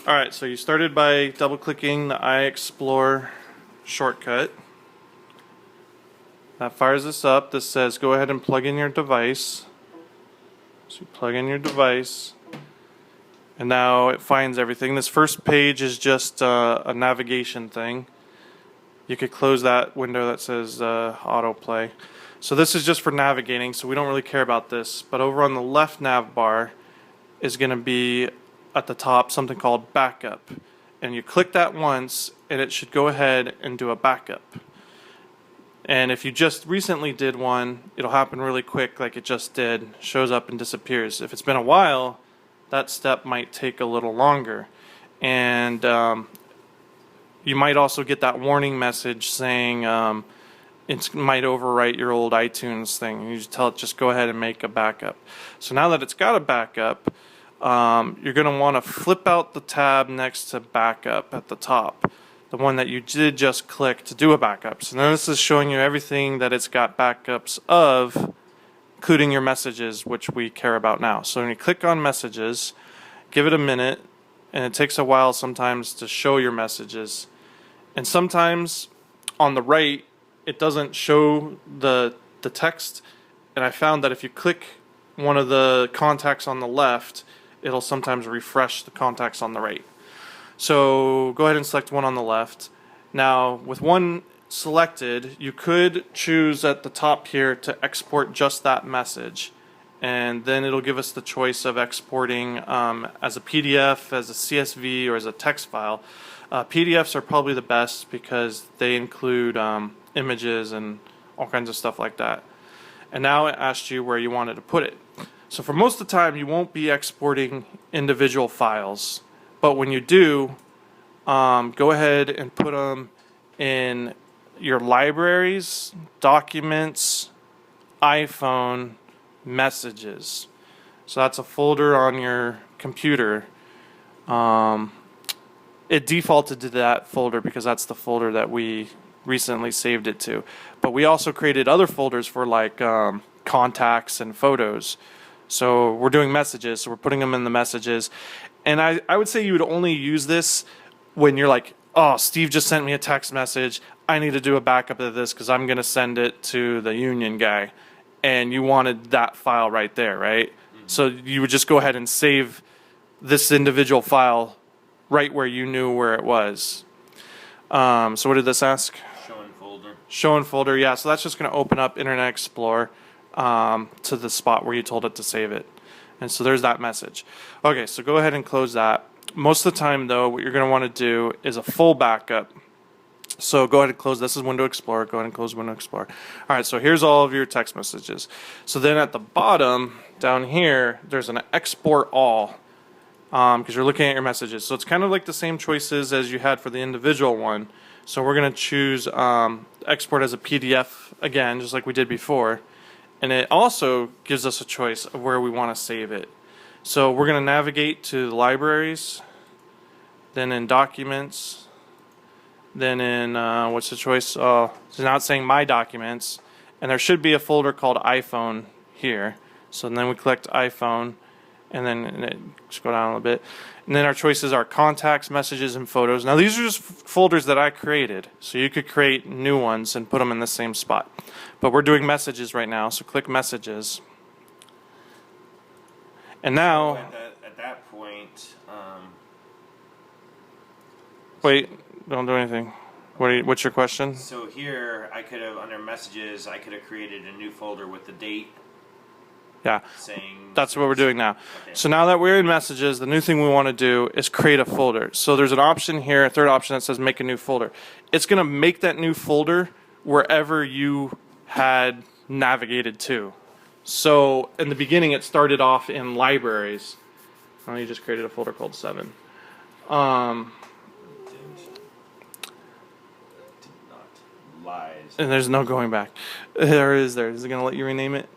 Alright, so you started by double clicking the iExplore shortcut. That fires this up. This says go ahead and plug in your device. So you plug in your device, and now it finds everything. This first page is just a navigation thing. You could close that window that says autoplay. So this is just for navigating, so we don't really care about this. But over on the left nav bar is going to be at the top something called backup. And you click that once, and it should go ahead and do a backup. And if you just recently did one, it'll happen really quick like it just did. Shows up and disappears. If it's been a while, that step might take a little longer. And you might also get that warning message saying it might overwrite your old iTunes thing. You just tell it just go ahead and make a backup. So now that it's got a backup, you're going to want to flip out the tab next to backup at the top. The one that you did just click to do a backup. So now this is showing you everything that it's got backups of, including your messages, which we care about now. So when you click on messages, give it a minute, and it takes a while sometimes to show your messages. And sometimes on the right, it doesn't show the text, and I found that if you click one of the contacts on the left, it'll sometimes refresh the contacts on the right. So go ahead and select one on the left. Now with one selected, you could choose at the top here to export just that message, and then it'll give us the choice of exporting as a PDF, as a CSV, or as a text file. PDFs are probably the best because they include images and all kinds of stuff like that. And now it asked you where you wanted to put it. So for most of the time you won't be exporting individual files, but when you do, go ahead and put them in your libraries, documents, iPhone, messages. So that's a folder on your computer. It defaulted to that folder because that's the folder that we recently saved it to. But we also created other folders for like contacts and photos. So we're doing messages, so we're putting them in the messages. And I would say you would only use this when you're like, oh, Steve just sent me a text message. I need to do a backup of this because I'm going to send it to the union guy. And you wanted that file right there, right? Mm-hmm. So you would just go ahead and save this individual file right where you knew where it was. So what did this ask? Show in folder. Show in folder, yeah. So that's just going to open up Internet Explorer to the spot where you told it to save it. And so there's that message. Okay, so go ahead and close that. Most of the time, though, what you're going to want to do is a full backup. So go ahead and close. This is Window Explorer. Go ahead and close Window Explorer. All right, so here's all of your text messages. So then at the bottom, down here, there's an Export All because you're looking at your messages. So it's kind of like the same choices as you had for the individual one. So we're going to choose Export as a PDF again, just like we did before. And it also gives us a choice of where we want to save it. So we're going to navigate to the libraries, then in documents, then in, what's the choice? So now it's saying my documents, and there should be a folder called iPhone here. So then we click iPhone, and then just go down a little bit. And then our choices are contacts, messages, and photos. Now these are just folders that I created, so you could create new ones and put them in the same spot. But we're doing messages right now, so click messages. And now, at that point, wait, don't do anything. What's your question? So here, I could have, under messages, I could have created a new folder with the date. Yeah, saying that's what we're doing now. Okay. So now that we're in messages, the new thing we want to do is create a folder. So there's an option here, a third option that says make a new folder. It's going to make that new folder wherever you had navigated to. So in the beginning, it started off in libraries. Oh, you just created a folder called 7. Lies. And there's no going back. There is. Is it going to let you rename it?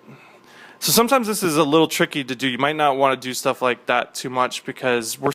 So sometimes this is a little tricky to do. You might not want to do stuff like that too much because we're